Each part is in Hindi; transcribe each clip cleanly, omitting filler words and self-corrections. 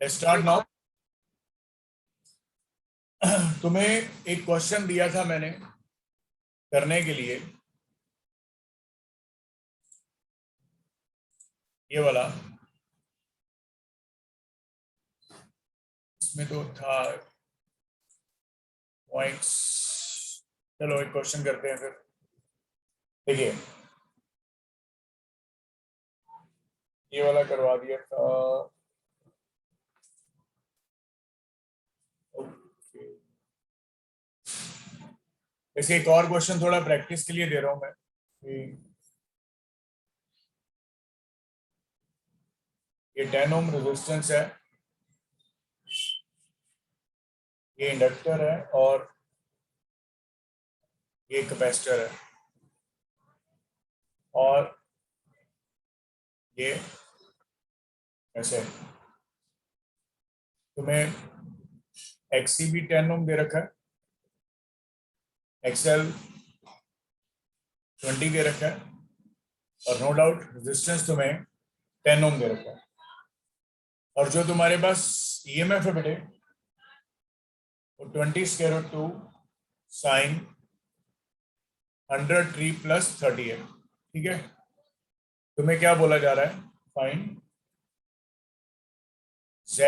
Start now. तुम्हें एक क्वेश्चन दिया था मैंने करने के लिए, ये वाला। इसमें तो था पॉइंट्स। चलो एक क्वेश्चन करते हैं फिर। देखिए, ये वाला करवा दिया था। ओके, इसके एक और क्वेश्चन थोड़ा प्रैक्टिस के लिए दे रहा हूं मैं कि ये 10 ओम रेजिस्टेंस है, ये इंडक्टर है और ये कैपेसिटर है, और ये ऐसे तुम्हें एक्सी भी 10 ओम दे रखा है, एक्सएल 20 दे रखा है, और नो डाउट रेजिस्टेंस तुम्हें 10 ओम दे रखा है। और जो तुम्हारे पास ईएमएफ है बेटे, वो 20√2 साइन 100t + 30 है। ठीक है, तुम्हें क्या बोला जा रहा है? Find Z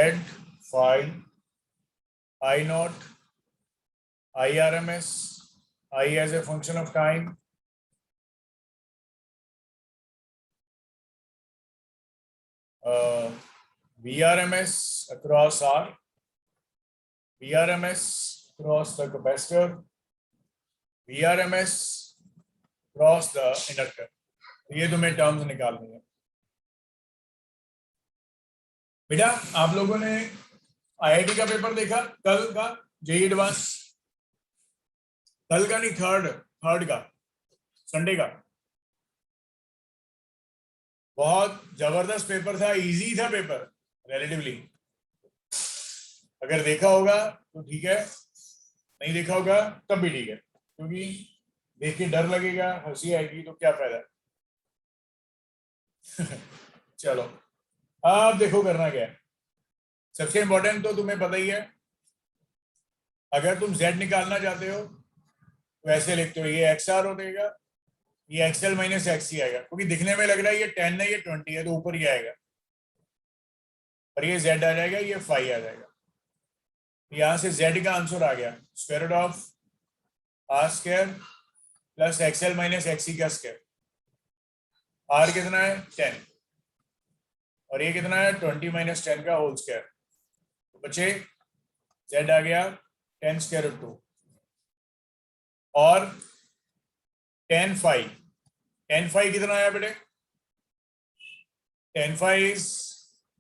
file I naught, IRMS, I as a function of time, VRMS across R, VRMS across the capacitor, VRMS across the inductor। ये तुम्हें टर्म्स निकालनी है बेटा। आप लोगों ने आईआईटी का पेपर देखा कल का, जेईई एडवांस? कल का नहीं, थर्ड का, संडे का। बहुत जबरदस्त पेपर था, इजी था पेपर रिलेटिवली। अगर देखा होगा तो ठीक है, नहीं देखा होगा तब भी ठीक है, क्योंकि देख के डर लगेगा, हंसी आएगी, तो क्या फायदा। चलो अब देखो करना क्या है। सबसे इंपॉर्टेंट तो तुम्हें पता ही है, अगर तुम Z निकालना चाहते हो तो ऐसे लिखते हो, ये XR हो जाएगा, ये XL - XC आएगा, क्योंकि दिखने में लग रहा है ये 10 है, ये 20 है, तो ऊपर ही आएगा, और ये Z आ जाएगा, ये फाई आ जाएगा। यहां से Z का आंसर आ गया, √R² + XL - XC का स्क्वायर। R कितना है? 10, और ये कितना है? 20 - 10 का होल स्क्वायर। तो बच्चे Z आ गया 10√2 और 10 फाई। 10 फाई कितना आया बेटे? 10 phi is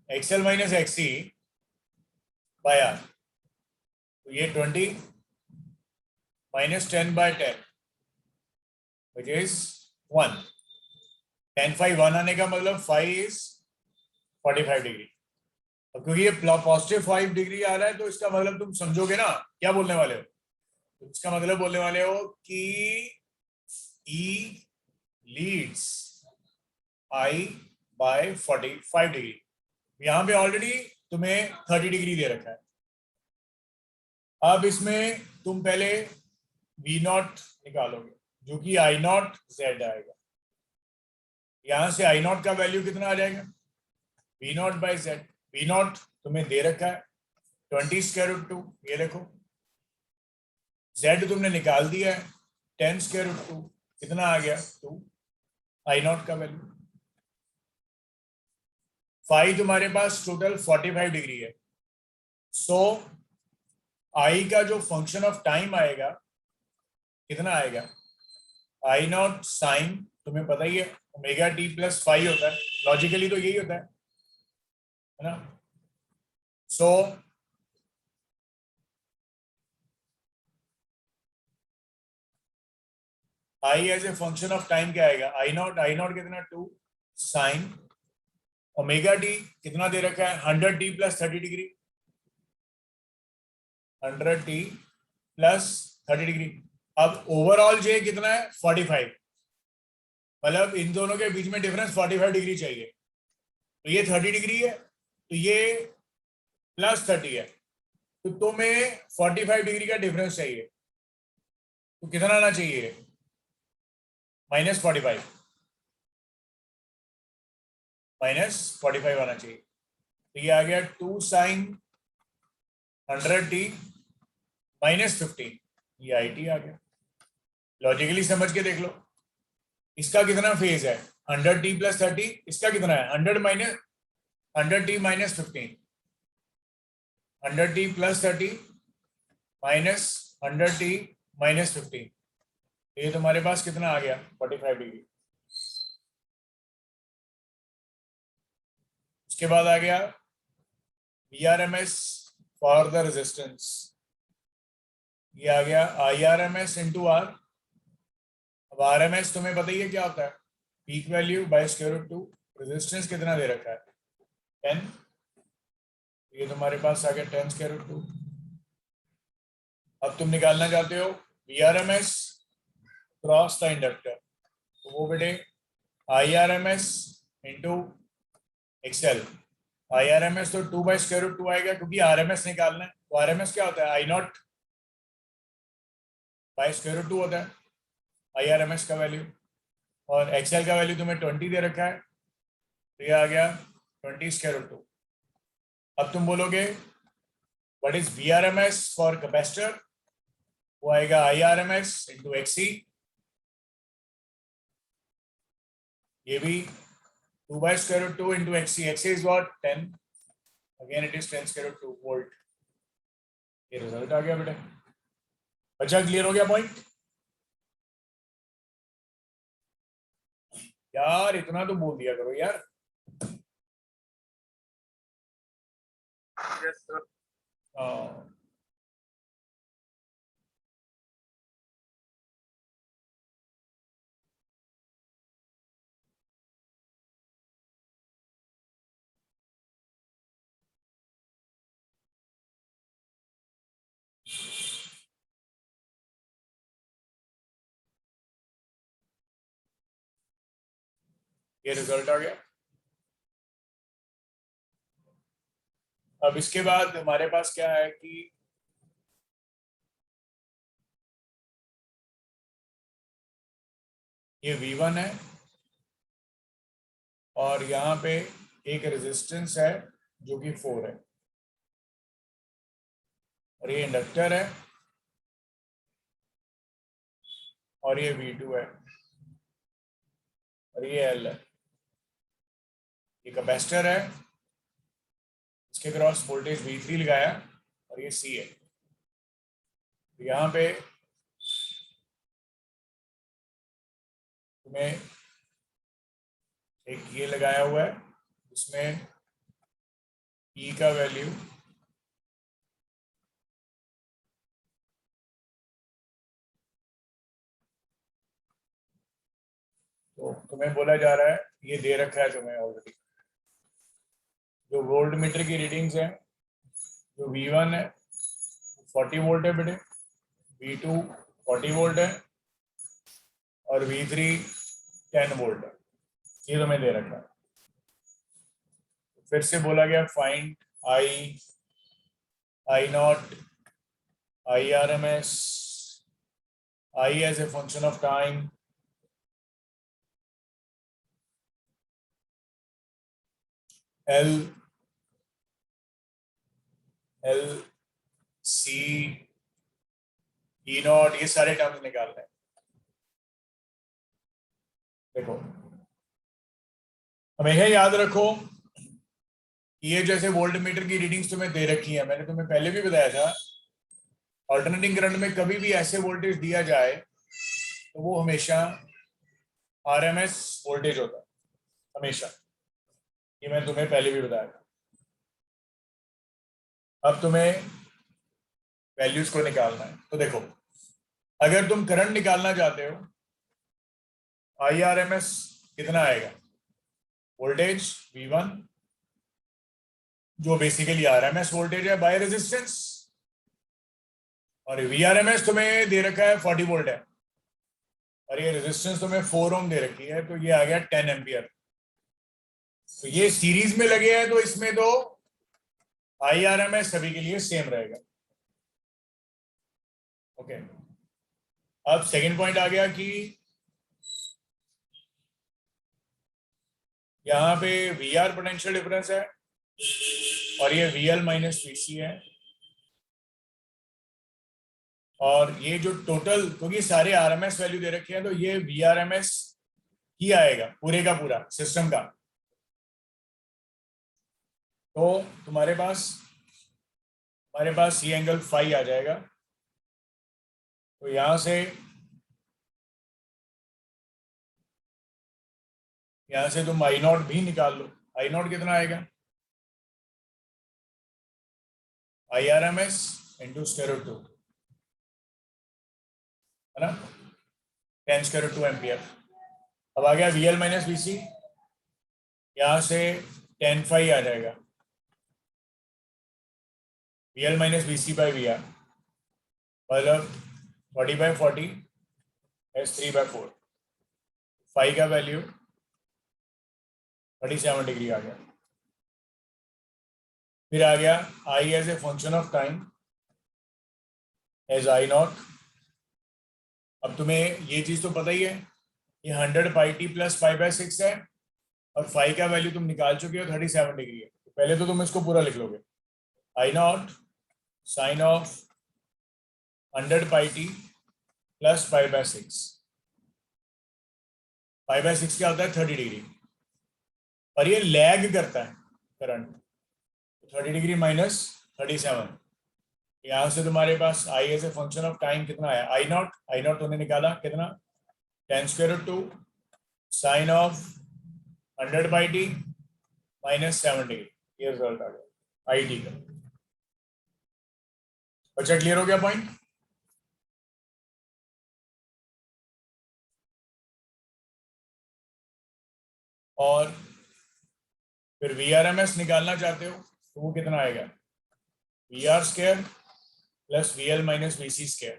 XL - XC by R। तो ये 20 - 10/10 which is 1। 10 फाई 1 आने का मतलब फाई इज 45 डिग्री। अब क्योंकि ये पॉजिटिव 5 डिग्री आ रहा है, तो इसका मतलब तुम समझोगे ना क्या बोलने वाले हो। तो इसका मतलब बोलने वाले हो कि E leads I by 45 degree. यहां पे ऑलरेडी तुम्हें 30 डिग्री दे रखा है। अब इसमें तुम पहले V0 निकालोगे, जो कि I0 Z आएगा। यहां से I0 का वैल्यू कितना आ जाएगा? V0/Z। V0 तुम्हें दे रखा है 20√2, ये देखो। Z तुमने निकाल दिया है 10√2, कितना आ गया? 2। I0 का वैल्यू। फाई तुम्हारे पास टोटल 45 डिग्री है। सो I का जो फंक्शन ऑफ टाइम आएगा कितना आएगा? I0 साइन, तुम्हें पता ही है, ω/t + फाई होता है, लॉजिकली तो यही होता है ना। So I as a function of time क्या आएगा? I0 कितना? 2 साइन ω/t कितना दे रखा है? 100t + 30 degree, 100t + 30 degree. अब ओवरऑल J कितना है? 45, मतलब इन दोनों के बीच में डिफरेंस 45 डिग्री चाहिए। तो ये 30 डिग्री है, तो ये प्लस 30 है, तो तुम्हें 45 डिग्री का डिफरेंस चाहिए, तो कितना आना चाहिए? -45, -45 आना चाहिए। तो ये आ गया 2 sin 100t -15, ये IT आ गया। लॉजिकली समझ के देख लो, इसका कितना फेज है? 100t + 30, इसका कितना है? 100t -15, 100t + 30 -100t -15, ये तुम्हारे पास कितना आ गया? 45 डिग्री। उसके बाद आ गया VRMS फॉर द रेजिस्टेंस, ये आ गया IRMS × R। अब RMS तुम्हें पता ही है क्या होता है, पीक वैल्यू बाय √2। रेजिस्टेंस कितना दे रखा है? 10, ये तुम्हारे पास आ गया 10√2। अब तुम निकालना चाहते हो VRMS क्रॉस द इंडक्टर, तो वो बेटे IRMS × XL। IRMS तो 2/√2 आएगा, क्योंकि RMS निकालना है। तो RMS क्या होता है? I0 /√2 होता है IRMS का वैल्यू, और XL का वैल्यू तुम्हें 20 दे रखा है, तो ये आ गया 20√2। अब तुम बोलोगे what is VRMS for capacitor, वो आएगा IRMS × XC, ये भी 2/√2 × XC। XC is what? 10, again it is 10√2 volt. ये रिजल्ट आ गया बेटा। अच्छा, क्लियर हो गया पॉइंट? यार इतना तो बोल दिया करो यार। Yes sir. ये रिजल्ट आ गया। अब इसके बाद हमारे पास क्या है कि ये V1 है, और यहाँ पे एक रेजिस्टेंस है जो कि 4 है, और ये इंडक्टर है, और ये V2 है, और ये L है। ये कैपेसिटर है, इसके क्रॉस वोल्टेज V3 लगाया, और ये C है। तो यहाँ पे तुम्हें एक ये लगाया हुआ है, जिसमें E का वैल्यू तो तुम्हें बोला जा रहा है, ये दे रखा है तुम्हें ऑलरेडी, जो वोल्ट मीटर की रीडिंग्स हैं, जो V1 है 40 वोल्ट है बेटे, V2 40 वोल्ट है, और V3 10 वोल्ट है, ये तुम्हें दे रखा है। फिर से बोला गया find I0, IRMS, I as a function of time, L C E0, ये सारे टर्म्स निकालने हैं। देखो, हमेशा याद रखो, ये जैसे वोल्ट मीटर की रीडिंग्स तुम्हें दे रखी है, मैंने तुम्हें पहले भी बताया था, अल्टरनेटिंग करंट में कभी भी ऐसे वोल्टेज दिया जाए तो वो हमेशा RMS वोल्टेज होता है, हमेशा। ये मैंने तुम्हें पहले भी बताया था। अब तुम्हें वैल्यूज को निकालना है, तो देखो, अगर तुम करंट निकालना चाहते हो, IRMS कितना आएगा? वोल्टेज V1, जो बेसिकली RMS वोल्टेज है बाय रेजिस्टेंस, और VRMS तुम्हें दे रखा है 40 वोल्ट है, और ये रेजिस्टेंस तुम्हें 4 ओम दे रखी है, तो ये आ गया 10 एम्पियर। तो ये सीरीज में लगे हैं, तो इसमें तो IRMS सभी के लिए सेम रहेगा। ओके, अब सेकंड पॉइंट आ गया कि यहाँ पे VR पोटेंशियल डिफरेंस है और ये VL माइनस VC है, और ये जो टोटल, क्योंकि सारे RMS वैल्यू दे रखे हैं तो ये VRMS ही आएगा पूरे का पूरा सिस्टम का। तो तुम्हारे पास ये एंगल फाई आ जाएगा। तो यहां से तुम I0 भी निकाल लो। I0 कितना आएगा? IRMS इंटू स्क्वायर रूट 2, है ना, 10 स्क्वायर रूट 2 एम्पियर। अब आ गया VL माइनस VC, यहां से 10 फाई आ जाएगा, VL minus VC by VR, मतलब 40/40 is 3/4। फाई का वैल्यू 37 डिग्री आ गया। फिर आ गया I as a function of time as I0। अब तुम्हें ये चीज तो पता ही है, ये 100πt प्लस 5/6 है, और फाई का वैल्यू तुम निकाल चुके हो 37 डिग्री है। तो पहले तो तुम इसको पूरा लिख लोगे, I0 sign of 100πt plus 5/6। 5/6 क्या होता है? 30 डिग्री, और ये लैग करता है करंट, 30 डिग्री माइनस 37। यहां से तुम्हारे पास I as a function of time कितना आया? I0 तुमने निकाला कितना? 10 square root 2 sine of 100πt minus 7 degree, ये रिजल्ट आ गया IT का। बच्चा क्लियर हो गया पॉइंट? और फिर VRMS निकालना चाहते हो तो वो कितना आएगा? VR square plus VL minus VC square,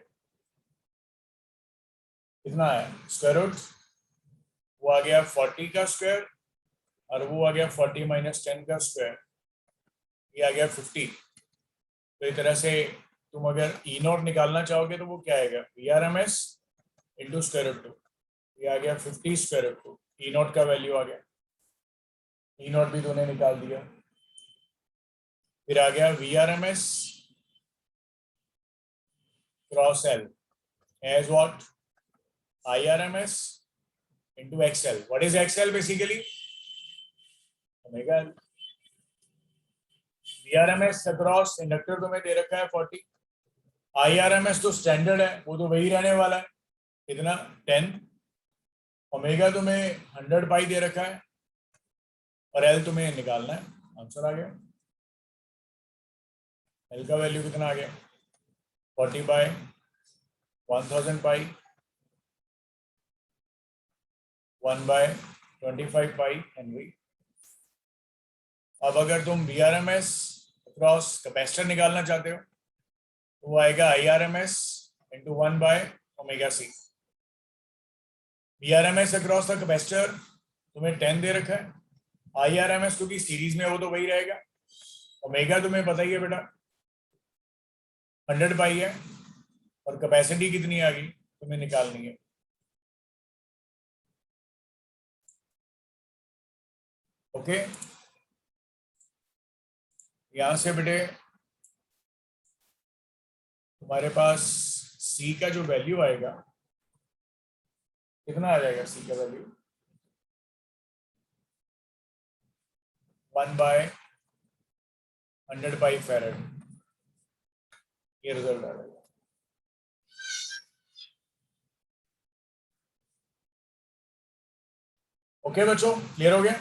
कितना आया? स्क्वायर रूट, वो आ गया 40 का स्क्वायर, और वो आ गया 40 माइनस 10 का स्क्वायर, ये आ गया 50। तो इस तरह से तुम अगर E0 निकालना चाहोगे तो वो क्या आएगा? VRMS इंटू स्क्वायर रूट 2, ये आ गया 50 स्क्वायर रूट 2। E0 का वैल्यू आ गया, E0 भी तूने निकाल दिया। फिर आ गया VRMS cross L as what? IRMS into XL. What is XL basically? Omega L. VRMS across inductor तुम्हें दे रखा है 40, IRMS तो स्टैंडर्ड है, वो तो वही रहने वाला है, कितना? 10। ओमेगा तुम्हें 100π दे रखा है, और L तुम्हें निकालना है। आंसर आ गया, L का वैल्यू कितना आ गया? 40/1000π 1/25π हेनरी। अब अगर तुम VRMS अक्रॉस कैपेसिटर निकालना चाहते हो तो वो आएगा IRMS into 1/ωc। VRMS across the capacitor तुम्हें 10 दे रखा है, IRMS क्योंकि सीरीज में वो तो वही रहेगा, ओमेगा तुम्हें पता ही है बेटा 100π है, और कैपेसिटी कितनी आ गई तुम्हें निकालनी है। ओके, यहां से बेटे तुम्हारे पास C का जो वैल्यू आएगा कितना आ जाएगा? C का वैल्यू 1/100π फैरेड, ये रिजल्ट आ जाएगा। ओके बच्चों, क्लियर हो गया?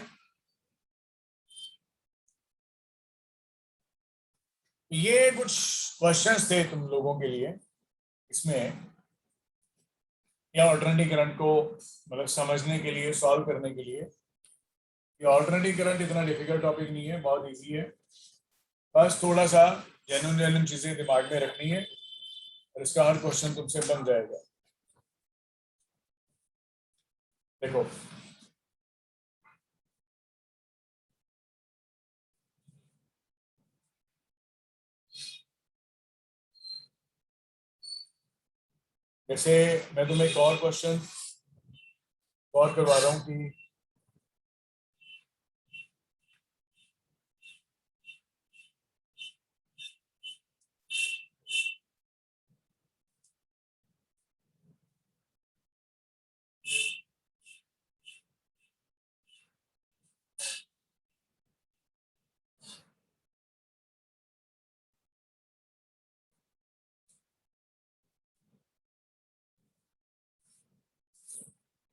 ये कुछ क्वेश्चंस थे तुम लोगों के लिए इसमें, या ऑल्टरनेटिव करंट को मतलब समझने के लिए, सॉल्व करने के लिए। ये ऑल्टरनेटिव करंट इतना डिफिकल्ट टॉपिक नहीं है, बहुत इजी है, बस थोड़ा सा जेन्युइन चीजें दिमाग में रखनी है, और इसका हर क्वेश्चन तुमसे बन जाएगा। देखो, जैसे मैं तुम्हें एक और क्वेश्चन और करवा रहा हूँ कि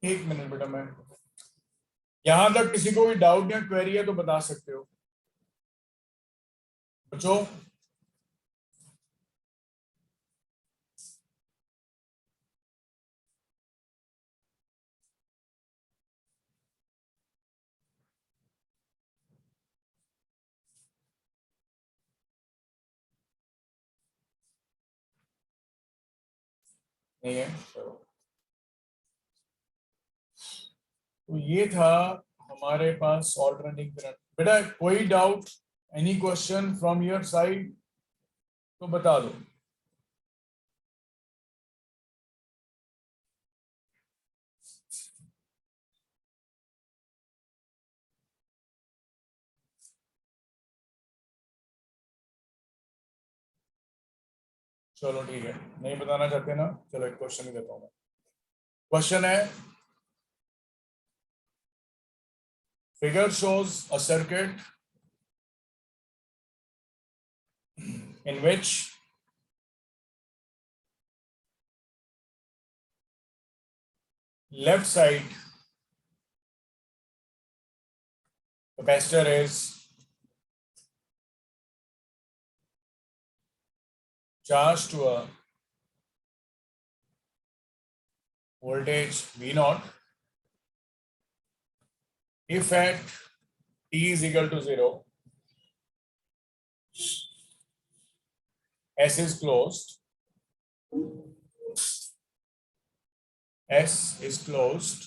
एक मिनट बेटा, मैं यहां तक किसी को भी डाउट या क्वेरी है तो बता सकते हो बच्चों। नहीं है चलो। तो ये था हमारे पास ऑल्टरनेटिंग करंट। बेटा कोई doubt, any question from your side तो बता दो। चलो ठीक है, नहीं बताना चाहते ना, चलो एक क्वेश्चन ही देता हूँ। क्वेश्चन है, figure shows a circuit in which left side capacitor is charged to a voltage V naught if at t is equal to 0, S is closed, S is closed,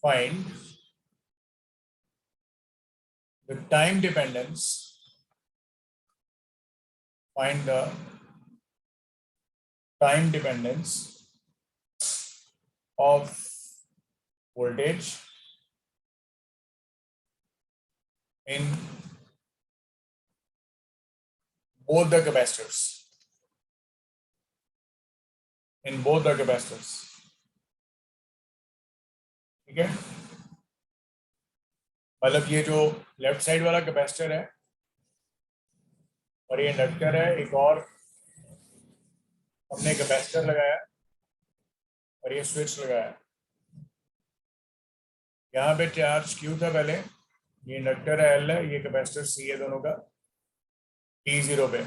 find the time dependence, find the time dependence of voltage in both the capacitors, in both the capacitors. ठीक है, मतलब ये जो लेफ्ट साइड वाला कैपेसिटर है और ये इंडक्टर है, एक और हमने कैपेसिटर लगाया और ये स्विच लगाया। यहाँ पे चार्ज Q था पहले, ये इंडक्टर है L है, ये कैपेसिटर C है दोनों का T0 पे,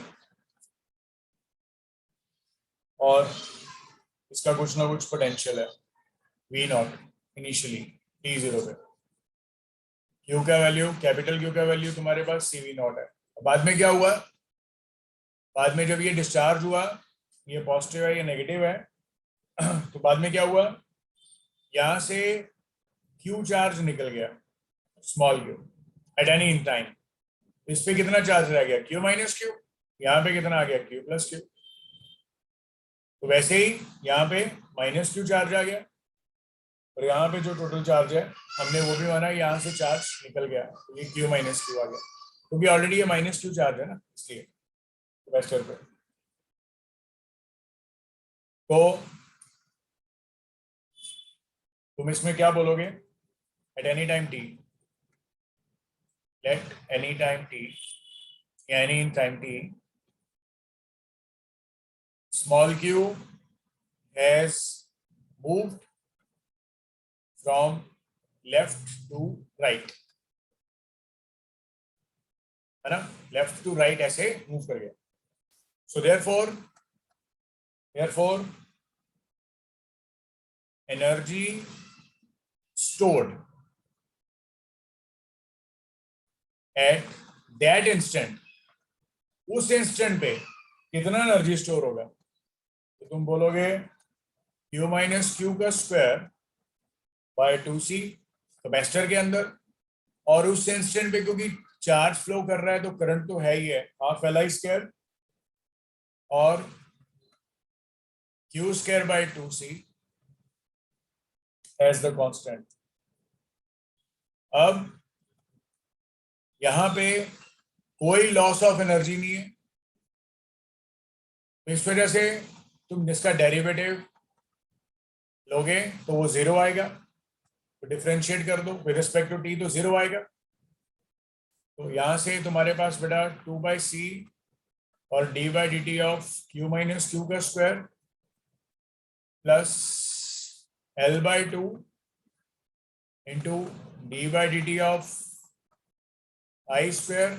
और इसका कुछ ना कुछ पोटेंशियल है V नॉट इनिशियली T0 पे। Q का वैल्यू, कैपिटल Q का वैल्यू तुम्हारे पास CV नॉट है। बाद में क्या हुआ, बाद में जब ये डिस्चार्ज हुआ, ये पॉजिटिव है ये नेगेटिव है, तो बाद में क्या हुआ, यहां से Q चार्ज निकल गया, small q at any in time. इस पे कितना चार्ज रह गया, Q माइनस Q, यहाँ पे कितना आ गया, Q प्लस Q। तो वैसे ही यहाँ पे माइनस Q चार्ज आ गया और यहाँ पे जो टोटल चार्ज है हमने वो भी माना, यहाँ से चार्ज निकल गया तो ये Q माइनस Q आ गया, क्योंकि ऑलरेडी ये माइनस Q चार्ज है ना, इसलिए कैपेसिटर पे। तो तुम इसमें क्या बोलोगे, at any time t, let any time t, any in time t, small q has moved from left to right, है ना, लेफ्ट टू राइट ऐसे मूव कर गया। सो therefore energy stored at that instant, उस इंस्टेंट पे कितना एनर्जी स्टोर होगा, तो तुम बोलोगे Q माइनस Q का स्क्वायर बाय 2C कैपेसिटर के अंदर, और उस इंस्टेंट पे क्योंकि चार्ज फ्लो कर रहा है तो करंट तो है ही है, हाफ Li स्क्वायर, और Q square by 2c as the constant. अब यहां पे कोई लॉस ऑफ एनर्जी नहीं है, इस वजह से तुम जिसका डेरिवेटिव लोगे तो वो जीरो आएगा, तो डिफरेंशिएट कर दो विद रिस्पेक्ट टू टी तो जीरो आएगा। तो यहां से तुम्हारे पास बेटा 2/c और D by D T of Q minus Q का square plus L/2 into D by D T of I square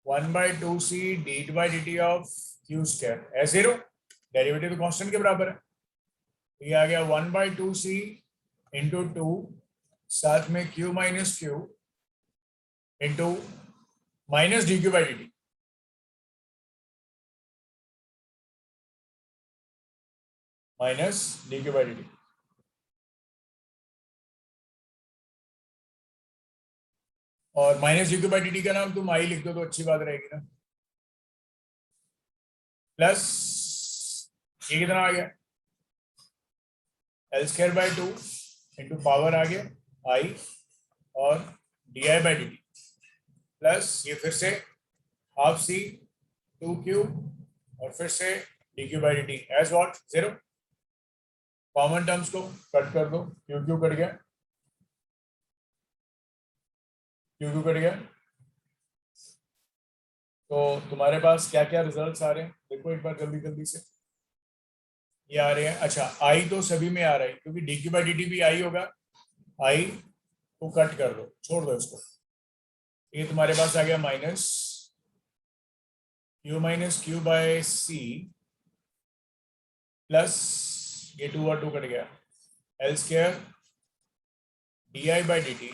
1/2c D by D T of Q square है जीरो, डेरिवेटिव तो कांस्टेंट के बराबर है। तो ये आ गया 1/2c इंटू 2 साथ में Q minus Q into minus D Q by D T, minus D Q by D T. और minus D Q by D T का नाम तुम आई लिख दो तो अच्छी बात रहेगी ना। प्लस ये कितना आ गया, L square by 2 into power आ गया आई और D I by D T plus ये फिर से हाफ सी 2q और फिर से D Q by D T as what zero. Common terms को कट कर दो, क्यू क्यू कट गया, क्यू क्यू कट गया। तो तुम्हारे पास क्या क्या रिजल्ट्स आ रहे हैं देखो एक बार जल्दी जल्दी से। ये आ रहे हैं, अच्छा आई तो सभी में आ रहा है क्योंकि D Q by D T भी आई होगा, आई को कट कर दो, छोड़ दो इसको। ये तुम्हारे पास आ गया minus Q by C plus ये 2 और 2 कट गया, L square D I by D T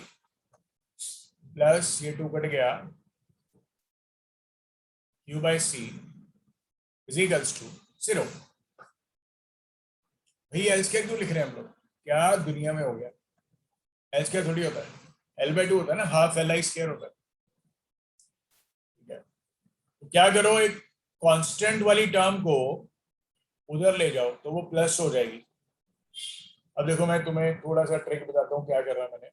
plus ये 2 कट गया Q by C is equals to zero. भाई एल स्क्वायर क्यों लिख रहे हैं हम लोग, क्या दुनिया में हो गया। एल स्क्वायर थोड़ी होता है, L/2 होता है ना, हाफ एल आई स्क्वायर होता है। ठीक है, तो क्या करो, एक कांस्टेंट वाली टर्म को उधर ले जाओ तो वो प्लस हो जाएगी। अब देखो मैं तुम्हें थोड़ा सा ट्रिक बताता हूँ क्या कर रहा मैंने।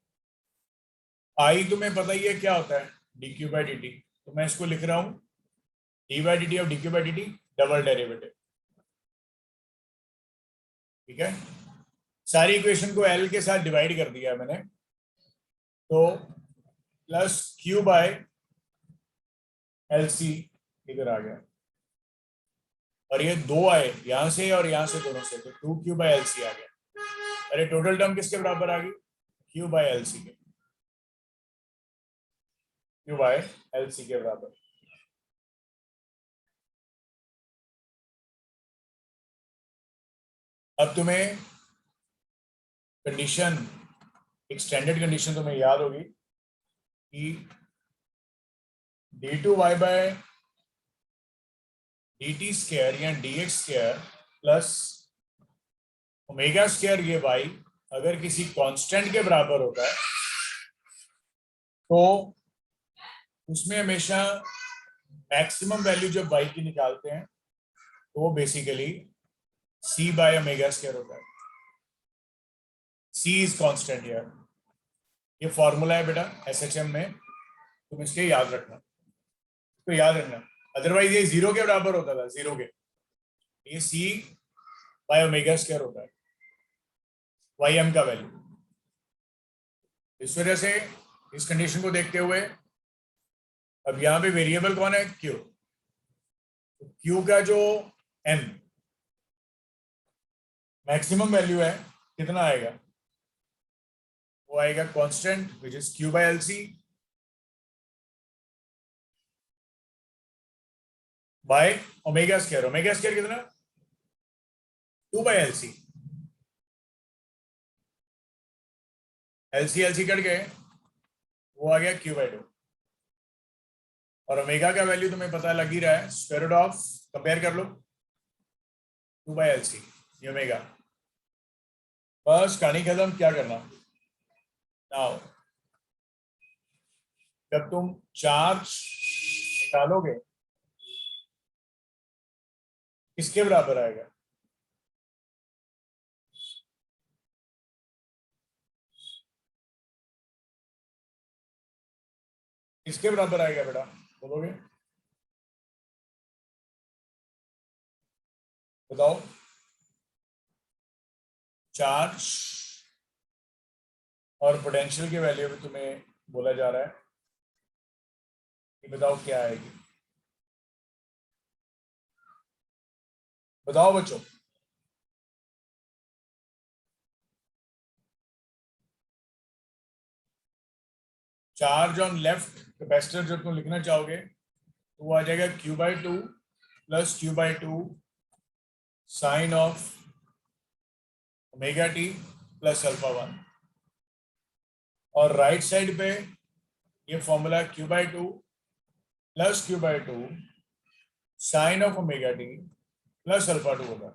आई तुम्हें पता ही है क्या होता है, D Q by D T, तो मैं इसको लिख रहा हूँ D by D T of D Q by D T double derivative. ठीक है, सारी इक्वेशन को एल के साथ डिवाइड कर दिया मैंने, तो plus Q by L C इधर आ गया और ये दो आए यहां से और यहां से, दोनों से, तो 2q बाय एल सी आ गया। अरे टोटल टर्म किसके बराबर आ गई, q बाय एल सी के, q बाय एल सी के बराबर। अब तुम्हें कंडीशन, एक स्टैंडर्ड कंडीशन तुम्हें याद होगी कि d2y बाय dt स्क्वायर या dx square plus omega square ये y अगर किसी कांस्टेंट के बराबर होता है तो उसमें हमेशा मैक्सिमम वैल्यू जब y की निकालते हैं तो वो basically c bye omega square होता है। c इज कांस्टेंट यार, ये फॉर्मूला है बेटा SHM में, तुम इसके याद रखना, तो याद रखना, अदरवाइज ये जीरो के बराबर होता था, जीरो के, ये c बाय ओमेगा स्क्वायर होता है ym का वैल्यू। इस वजह से इस कंडीशन को देखते हुए अब यहां पे वेरिएबल कौन है, q, तो q का जो m मैक्सिमम वैल्यू है कितना आएगा, वो आएगा constant which is q by L C by omega square. Omega square कितना, 2 by L C, L C cut गए, वो आ गया q बाय 2 और ओमेगा का वैल्यू तुम्हें पता लग ही रहा है, स्क्वायर रूट ऑफ, कंपेयर कर लो 2 बाय एल सी ये ओमेगा। बस कहानी खत्म, क्या करना नाउ, जब तुम चार्ज निकालोगे किसके बराबर आएगा, किसके बराबर आएगा बेटा, बोलोगे? बताओ। चार्ज और पोटेंशियल की वैल्यू भी तुम्हें बोला जा रहा है कि बताओ क्या आएगी। बताओ बच्चों। चार्ज ऑन लेफ्ट कैपेसिटर जब तुम लिखना चाहोगे तो वो आ जाएगा Q/2 plus Q/2 sine of omega T plus alpha 1। और राइट साइड पे ये formula Q/2 plus Q/2 sine of omega T plus alpha 2 होगा,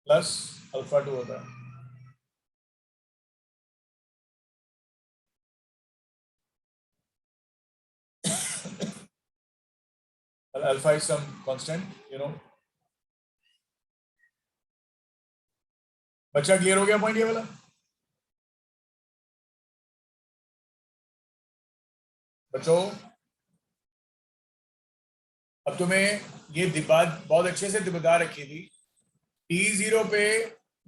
प्लस अल्फा 2 होता है। Alpha is some constant, you know. बच्चा क्लियर हो गया पॉइंट ये वाला? बच्चों अब तुम्हें ये बात बहुत अच्छे से बता रखी थी। T0 पे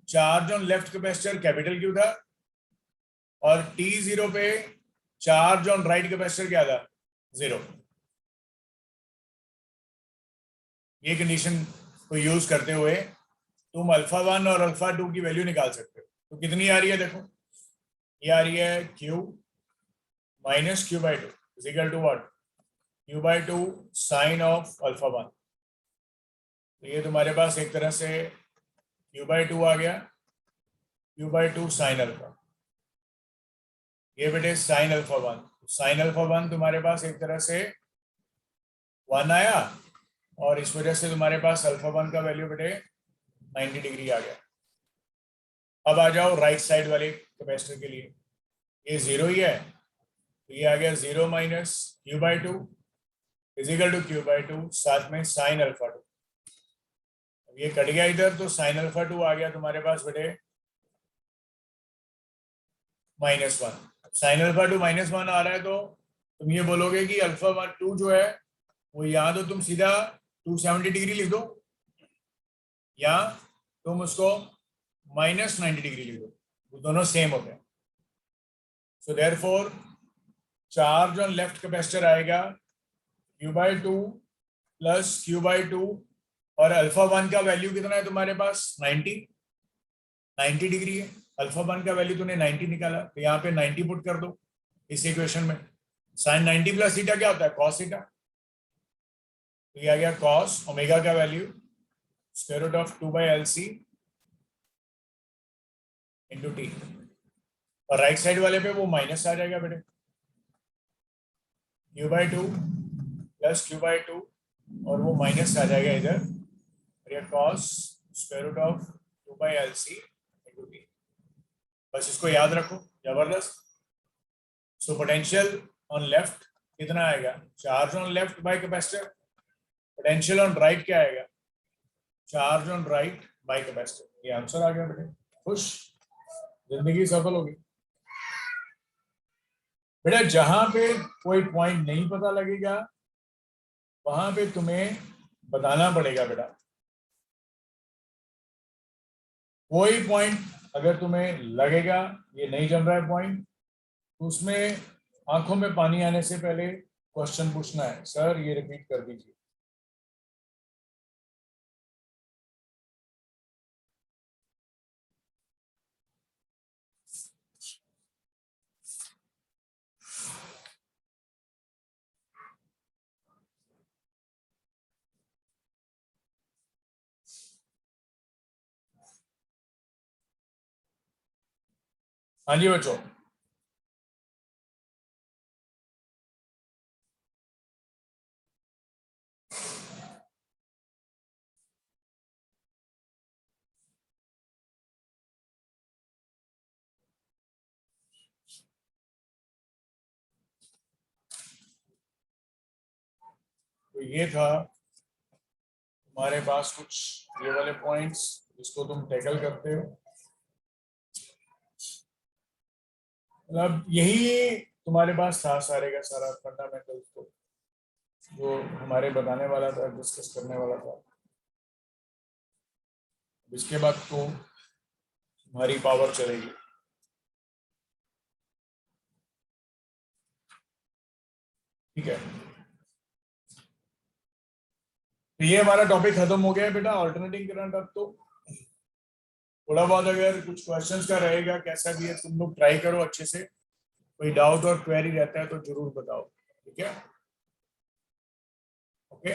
charge on left capacitor capital Q था और T0 पे चार्ज ऑन राइट कैपेसिटर क्या था, 0। ये कंडीशन को यूज करते हुए तुम अल्फा 1 और अल्फा 2 की वैल्यू निकाल सकते हो। तो कितनी आ रही है देखो, ये आ रही है Q minus Q/2 is equal to what, Q/2 sine of alpha 1। तो ये तुम्हारे पास एक तरह से Q/2 आ गया, Q/2 साइन अल्फा। ये बेटे साइन अल्फा 1, साइन अल्फा 1 तुम्हारे पास एक तरह से 1 आया और इस वजह से तुम्हारे पास अल्फा 1 का वैल्यू बेटे 90 डिग्री आ गया। अब आ जाओ राइट साइड वाले कैपेसिटर के लिए, ये 0 ही है तो ये आ गया 0 minus Q/2 is equal to Q/2 साथ में साइन अल्फा 2। अब ये कट गया इधर तो साइन अल्फा 2 आ गया तुम्हारे पास बेटे -1। साइन अल्फा 2 -1 आ रहा है तो तुम ये बोलोगे कि अल्फा 2 जो है वो यहाँ तो तुम सीधा 270 डिग्री लिख दो या तुम उसको -90 डिग्री लिख दो, वो दोनों सेम होते हैं। So therefore charge on left capacitor आएगा Q/2 प्लस Q/2 और अल्फा 1 का वैल्यू कितना है तुम्हारे पास 90 डिग्री है। अल्फा 1 का वैल्यू तूने 90 निकाला तो यहाँ पे 90 पुट कर दो इस इक्वेशन में। साइन 90 प्लस थीटा क्या होता है, कॉस थीटा। तो ये आ गया कॉस ओमेगा का value square root of 2/LC into T. और राइट साइड वाले पे वो माइनस आ जाएगा बेटे, Q/2 प्लस Q/2 और वो माइनस आ जाएगा इधर और ये cos square root of 2/LC into T. बस इसको याद रखो, जबरदस्त। सो पोटेंशियल ऑन लेफ्ट कितना आएगा, charge on left by capacitor. Potential on right क्या आएगा, charge on right by capacitor. ये आंसर आ गया बेटे, खुश, जिंदगी सफल होगी। बेटा जहां पे कोई पॉइंट नहीं पता लगेगा वहां पे तुम्हें बताना पड़ेगा बेटा। कोई पॉइंट अगर तुम्हें लगेगा ये नहीं जम रहा है पॉइंट तो उसमें आंखों में पानी आने से पहले क्वेश्चन पूछना है, सर ये रिपीट कर दीजिए। हाँ जी बच्चों, तो ये था तुम्हारे पास कुछ ये वाले पॉइंट्स जिसको तुम टैकल करते हो। मतलब यही तुम्हारे पास था सारे का सारा फंडामेंटल को जो हमारे बताने वाला था, डिस्कस करने वाला था। इसके बाद तो तुम्हारी पावर चलेगी। ठीक है, तो ये हमारा टॉपिक खत्म हो गया बेटा, ऑल्टरनेटिंग करंट। अब तो थोड़ा बहुत अगर कुछ क्वेश्चंस का रहेगा, कैसा भी है तुम लोग ट्राई करो अच्छे से। कोई डाउट और क्वेरी रहता है तो जरूर बताओ। ठीक है, ओके।